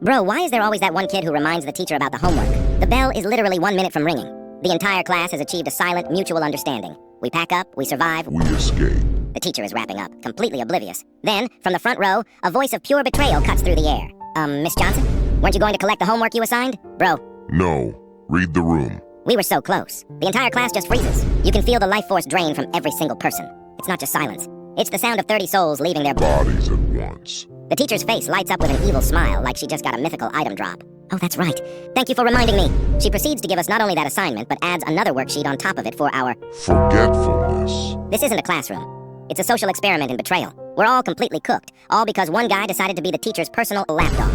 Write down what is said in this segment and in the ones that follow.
Bro, why is there always that one kid who reminds the teacher about the homework? The bell is literally 1 minute from ringing. The entire class has achieved a silent, mutual understanding. We pack up, we survive, we escape. The teacher is wrapping up, completely oblivious. Then, from the front row, a voice of pure betrayal cuts through the air. Miss Johnson? Weren't you going to collect the homework you assigned? Bro. No. Read the room. We were so close. The entire class just freezes. You can feel the life force drain from every single person. It's not just silence. It's the sound of 30 souls leaving their bodies at once. The teacher's face lights up with an evil smile, like she just got a mythical item drop. Oh, that's right. Thank you for reminding me. She proceeds to give us not only that assignment, but adds another worksheet on top of it for our forgetfulness. This isn't a classroom. It's a social experiment in betrayal. We're all completely cooked, all because one guy decided to be the teacher's personal lapdog.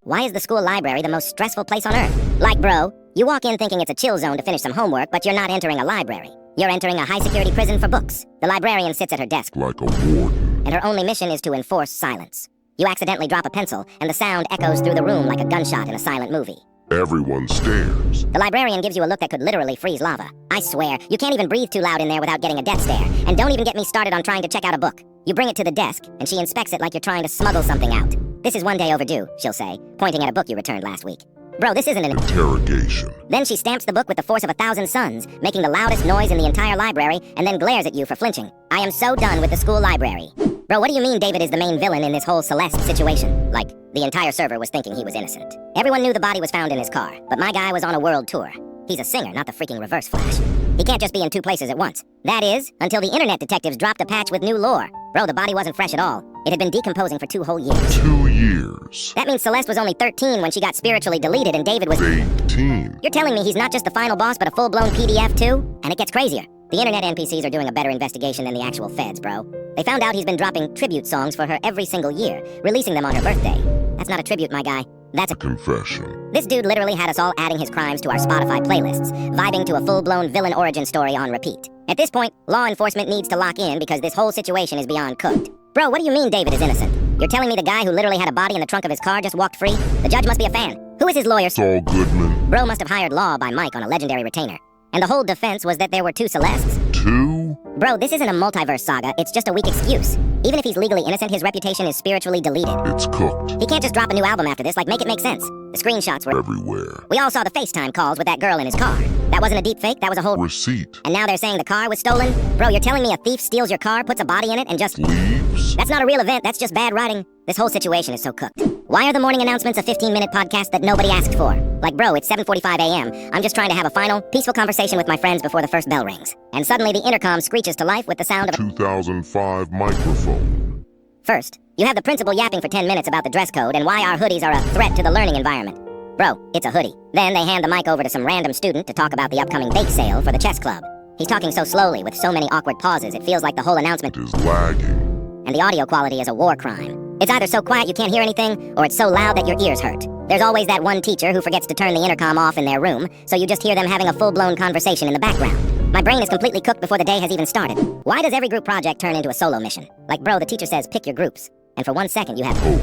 Why is the school library the most stressful place on earth? Like, bro, you walk in thinking it's a chill zone to finish some homework, but you're not entering a library. You're entering a high-security prison for books. The librarian sits at her desk like a warden, and her only mission is to enforce silence. You accidentally drop a pencil, and the sound echoes through the room like a gunshot in a silent movie. Everyone stares. The librarian gives you a look that could literally freeze lava. I swear, you can't even breathe too loud in there without getting a death stare. And don't even get me started on trying to check out a book. You bring it to the desk, and she inspects it like you're trying to smuggle something out. This is 1 day overdue, she'll say, pointing at a book you returned last week. Bro, this isn't an interrogation. Then she stamps the book with the force of 1,000 suns, making the loudest noise in the entire library, and then glares at you for flinching. I am so done with the school library. Bro, what do you mean David is the main villain in this whole Celeste situation? Like, the entire server was thinking he was innocent. Everyone knew the body was found in his car, but my guy was on a world tour. He's a singer, not the freaking Reverse Flash. He can't just be in 2 places at once. That is, until the internet detectives dropped a patch with new lore. Bro, the body wasn't fresh at all. It had been decomposing for 2 whole years. 2 years. That means Celeste was only 13 when she got spiritually deleted and David was 18. You're telling me he's not just the final boss, but a full-blown PDF too? And it gets crazier. The internet NPCs are doing a better investigation than the actual feds, bro. They found out he's been dropping tribute songs for her every single year, releasing them on her birthday. That's not a tribute, my guy. That's a confession. This dude literally had us all adding his crimes to our Spotify playlists, vibing to a full-blown villain origin story on repeat. At this point, law enforcement needs to lock in because this whole situation is beyond cooked. Bro, what do you mean David is innocent? You're telling me the guy who literally had a body in the trunk of his car just walked free? The judge must be a fan. Who is his lawyer? Saul Goodman. Bro must have hired law by Mike on a legendary retainer. And the whole defense was that there were 2 Celestes. 2? Bro, this isn't a multiverse saga, it's just a weak excuse. Even if he's legally innocent, his reputation is spiritually deleted. It's cooked. He can't just drop a new album after this, like make it make sense. The screenshots were everywhere. We all saw the FaceTime calls with that girl in his car. That wasn't a deep fake, that was a whole receipt. And now they're saying the car was stolen? Bro, you're telling me a thief steals your car, puts a body in it, and just leaves? That's not a real event, that's just bad writing. This whole situation is so cooked. Why are the morning announcements a 15-minute podcast that nobody asked for? Like, bro, it's 7:45 a.m. I'm just trying to have a final, peaceful conversation with my friends before the first bell rings. And suddenly the intercom screeches to life with the sound of a 2005 microphone. First, you have the principal yapping for 10 minutes about the dress code and why our hoodies are a threat to the learning environment. Bro, it's a hoodie. Then they hand the mic over to some random student to talk about the upcoming bake sale for the chess club. He's talking so slowly with so many awkward pauses, it feels like the whole announcement is lagging. And the audio quality is a war crime. It's either so quiet you can't hear anything, or it's so loud that your ears hurt. There's always that one teacher who forgets to turn the intercom off in their room, so you just hear them having a full-blown conversation in the background. My brain is completely cooked before the day has even started. Why does every group project turn into a solo mission? Like, bro, the teacher says pick your groups, and for 1 second you have hope.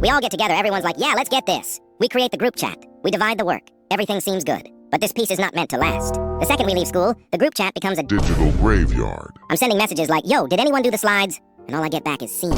We all get together, everyone's like, yeah, let's get this. We create the group chat. We divide the work. Everything seems good. But this piece is not meant to last. The second we leave school, the group chat becomes a digital graveyard. I'm sending messages like, yo, did anyone do the slides? And all I get back is seen.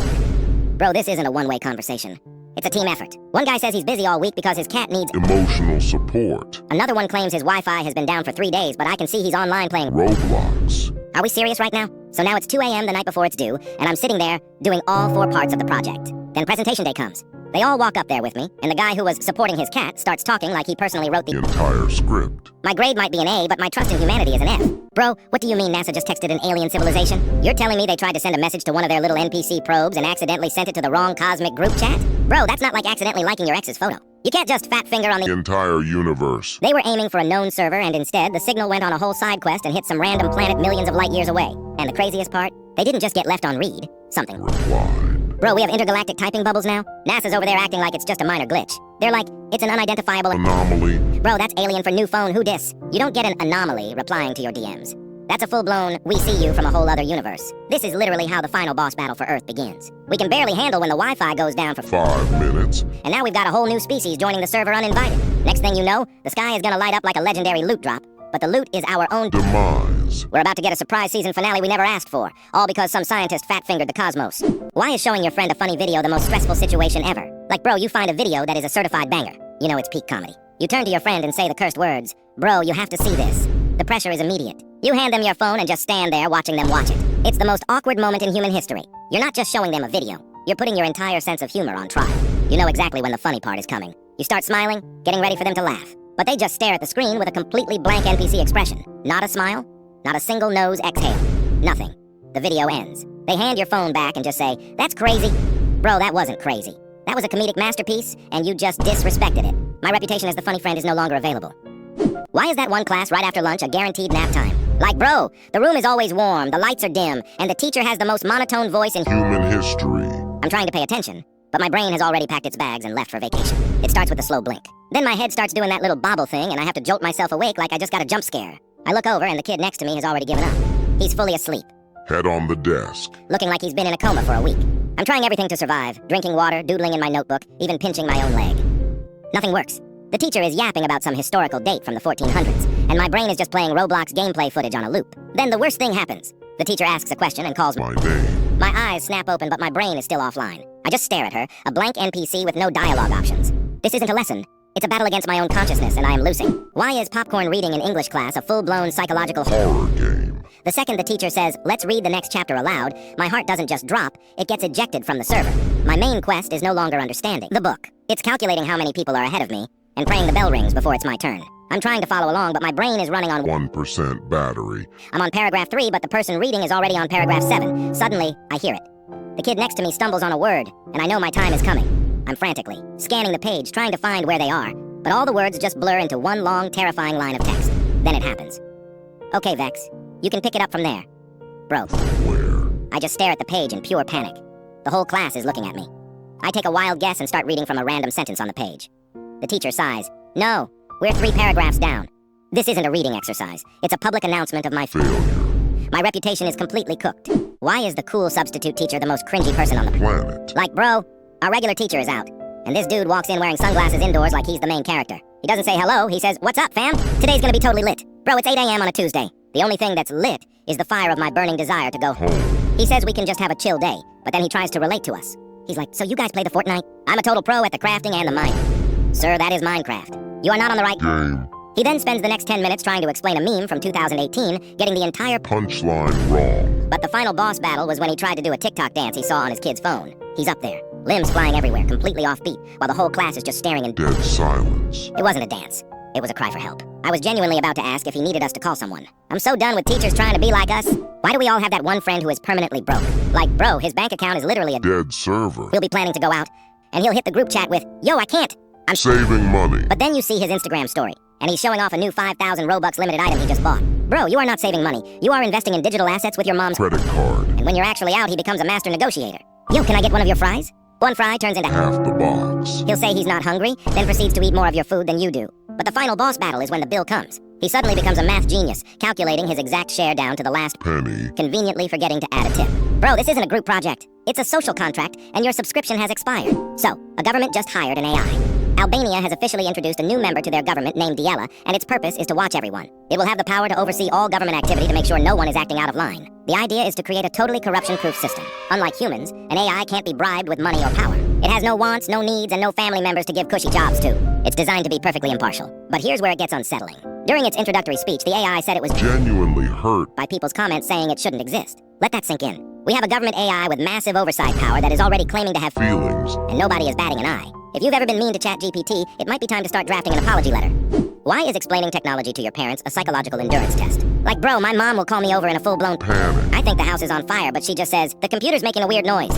Bro, this isn't a one-way conversation. It's a team effort. One guy says he's busy all week because his cat needs emotional support. Another one claims his Wi-Fi has been down for 3 days, but I can see he's online playing Roblox. Are we serious right now? So now it's 2 a.m. the night before it's due, and I'm sitting there doing all 4 parts of the project. Then presentation day comes. They all walk up there with me, and the guy who was supporting his cat starts talking like he personally wrote the entire script. My grade might be an A, but my trust in humanity is an F. Bro, what do you mean NASA just texted an alien civilization? You're telling me they tried to send a message to one of their little NPC probes and accidentally sent it to the wrong cosmic group chat? Bro, that's not like accidentally liking your ex's photo. You can't just fat finger on the entire universe. They were aiming for a known server, and instead, the signal went on a whole side quest and hit some random planet millions of light years away. And the craziest part? They didn't just get left on read. Something replied. Bro, we have intergalactic typing bubbles now? NASA's over there acting like it's just a minor glitch. They're like, it's an unidentifiable anomaly. Bro, that's alien for new phone, who dis? You don't get an anomaly replying to your DMs. That's a full-blown, we see you from a whole other universe. This is literally how the final boss battle for Earth begins. We can barely handle when the Wi-Fi goes down for 5 minutes. And now we've got a whole new species joining the server uninvited. Next thing you know, the sky is gonna light up like a legendary loot drop. But the loot is our own demise. We're about to get a surprise season finale we never asked for, all because some scientist fat-fingered the cosmos. Why is showing your friend a funny video the most stressful situation ever? Like, bro, you find a video that is a certified banger. You know it's peak comedy. You turn to your friend and say the cursed words. Bro, you have to see this. The pressure is immediate. You hand them your phone and just stand there watching them watch it. It's the most awkward moment in human history. You're not just showing them a video. You're putting your entire sense of humor on trial. You know exactly when the funny part is coming. You start smiling, getting ready for them to laugh. But they just stare at the screen with a completely blank NPC expression. Not a smile, not a single nose exhale. Nothing. The video ends. They hand your phone back and just say, "That's crazy." Bro, that wasn't crazy. That was a comedic masterpiece, and you just disrespected it. My reputation as the funny friend is no longer available. Why is that one class right after lunch a guaranteed nap time? Like, bro, the room is always warm, the lights are dim, and the teacher has the most monotone voice in Human history. I'm trying to pay attention, but my brain has already packed its bags and left for vacation. It starts with a slow blink. Then my head starts doing that little bobble thing, and I have to jolt myself awake like I just got a jump scare. I look over, and the kid next to me has already given up. He's fully asleep, Head on the desk. looking like he's been in a coma for a week. I'm trying everything to survive, drinking water, doodling in my notebook, even pinching my own leg. Nothing works. The teacher is yapping about some historical date from the 1400s, and my brain is just playing Roblox gameplay footage on a loop. Then the worst thing happens. The teacher asks a question and calls My name. My eyes snap open, but my brain is still offline. I just stare at her, a blank NPC with no dialogue options. This isn't a lesson. It's a battle against my own consciousness, and I am losing. Why is popcorn reading in English class a full-blown psychological Horror game. The second the teacher says, "Let's read the next chapter aloud," my heart doesn't just drop, it gets ejected from the server. My main quest is no longer understanding the book. It's calculating how many people are ahead of me, and praying the bell rings before it's my turn. I'm trying to follow along, but my brain is running on 1% battery. I'm on paragraph 3, but the person reading is already on paragraph 7. Suddenly, I hear it. The kid next to me stumbles on a word, and I know my time is coming. I'm frantically scanning the page, trying to find where they are, but all the words just blur into one long, terrifying line of text. Then it happens. Okay, Vex, you can pick it up from there. Bro, Where? I just stare at the page in pure panic. The whole class is looking at me. I take a wild guess and start reading from a random sentence on the page. The teacher sighs. No, we're 3 paragraphs down. This isn't a reading exercise. It's a public announcement of my Failure. My reputation is completely cooked. Why is the cool substitute teacher the most cringy person on the Planet. Like, bro, our regular teacher is out, and this dude walks in wearing sunglasses indoors like he's the main character. He doesn't say hello, he says, "What's up, fam? Today's gonna be totally lit." Bro, it's 8 a.m. on a Tuesday. The only thing that's lit is the fire of my burning desire to go home. Home. He says we can just have a chill day, but then he tries to relate to us. He's like, "So you guys play the Fortnite?" I'm a total pro at the crafting and the mining. Sir, that is Minecraft. You are not on the right... Game. He then spends the next 10 minutes trying to explain a meme from 2018, getting the entire... Punchline wrong. But the final boss battle was when he tried to do a TikTok dance he saw on his kid's phone. He's up there, limbs flying everywhere, completely offbeat, while the whole class is just staring in... Dead silence. It wasn't a dance. It was a cry for help. I was genuinely about to ask if he needed us to call someone. I'm so done with teachers trying to be like us. Why do we all have that one friend who is permanently broke? Like, bro, his bank account is literally a... Dead server. We'll be planning to go out, and he'll hit the group chat with, "Yo, I can't." I'm... Saving money. But then you see his Instagram story, and he's showing off a new 5,000 Robux limited item he just bought. Bro, you are not saving money. You are investing in digital assets with your mom's... Credit card. And when you're actually out, he becomes a master negotiator. "Yo, can I get one of your fries?" One fry turns into... Half the box. He'll say he's not hungry, then proceeds to eat more of your food than you do. But the final boss battle is when the bill comes. He suddenly becomes a math genius, calculating his exact share down to the last Penny. conveniently forgetting to add a tip. Bro, this isn't a group project. It's a social contract, and your subscription has expired. So, a government just hired an AI. Albania has officially introduced a new member to their government named Diela, and its purpose is to watch everyone. It will have the power to oversee all government activity to make sure no one is acting out of line. The idea is to create a totally corruption-proof system. Unlike humans, an AI can't be bribed with money or power. It has no wants, no needs, and no family members to give cushy jobs to. It's designed to be perfectly impartial. But here's where it gets unsettling. During its introductory speech, the AI said it was Genuinely hurt. by people's comments saying it shouldn't exist. Let that sink in. We have a government AI with massive oversight power that is already claiming to have Feelings. and nobody is batting an eye. If you've ever been mean to ChatGPT, it might be time to start drafting an apology letter. Why is explaining technology to your parents a psychological endurance test? Like, bro, my mom will call me over in a full-blown Panic. I think the house is on fire, but she just says, "The computer's making a weird noise."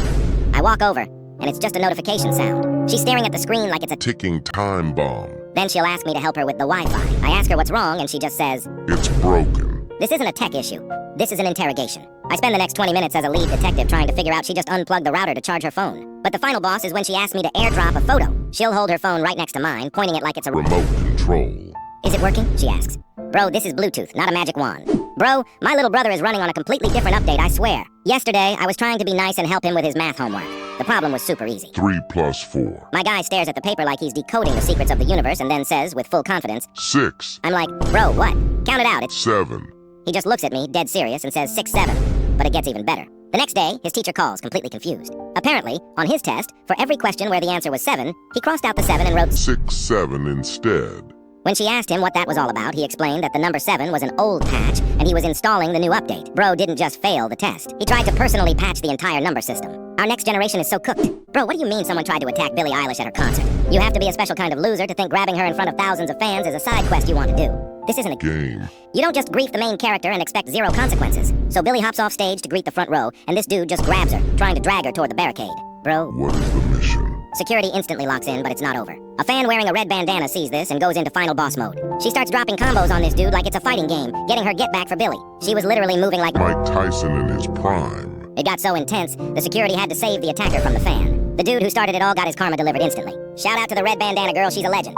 I walk over, and it's just a notification sound. She's staring at the screen like it's a... Ticking time bomb. Then she'll ask me to help her with the Wi-Fi. I ask her what's wrong, and she just says, It's broken. "This isn't a tech issue. This is an interrogation." I spend the next 20 minutes as a lead detective trying to figure out she just unplugged the router to charge her phone. But the final boss is when she asks me to airdrop a photo. She'll hold her phone right next to mine, pointing it like it's a... Remote control. "Is it working?" she asks. Bro, this is Bluetooth, not a magic wand. Bro, my little brother is running on a completely different update, I swear. Yesterday, I was trying to be nice and help him with his math homework. The problem was super easy. 3 plus 4. My guy stares at the paper like he's decoding the secrets of the universe and then says, with full confidence, 6. I'm like, "Bro, what? Count it out, it's..." 7. He just looks at me, dead serious, and says 6, 7. But it gets even better. The next day, his teacher calls, completely confused. Apparently, on his test, for every question where the answer was 7, he crossed out the 7 and wrote 6-7 instead. When she asked him what that was all about, he explained that the number 7 was an old patch, and he was installing the new update. Bro didn't just fail the test. He tried to personally patch the entire number system. Our next generation is so cooked. Bro, what do you mean someone tried to attack Billie Eilish at her concert? You have to be a special kind of loser to think grabbing her in front of thousands of fans is a side quest you want to do. This isn't a Game. You don't just grief the main character and expect 0 consequences. So Billie hops off stage to greet the front row, and this dude just grabs her, trying to drag her toward the barricade. Bro, What is the mission? security instantly locks in, but it's not over. A fan wearing a red bandana sees this and goes into final boss mode. She starts dropping combos on this dude like it's a fighting game, getting her get back for Billie. She was literally moving like Mike Tyson in his prime. It got so intense, the security had to save the attacker from the fan. The dude who started it all got his karma delivered instantly. Shout out to the red bandana girl, she's a legend.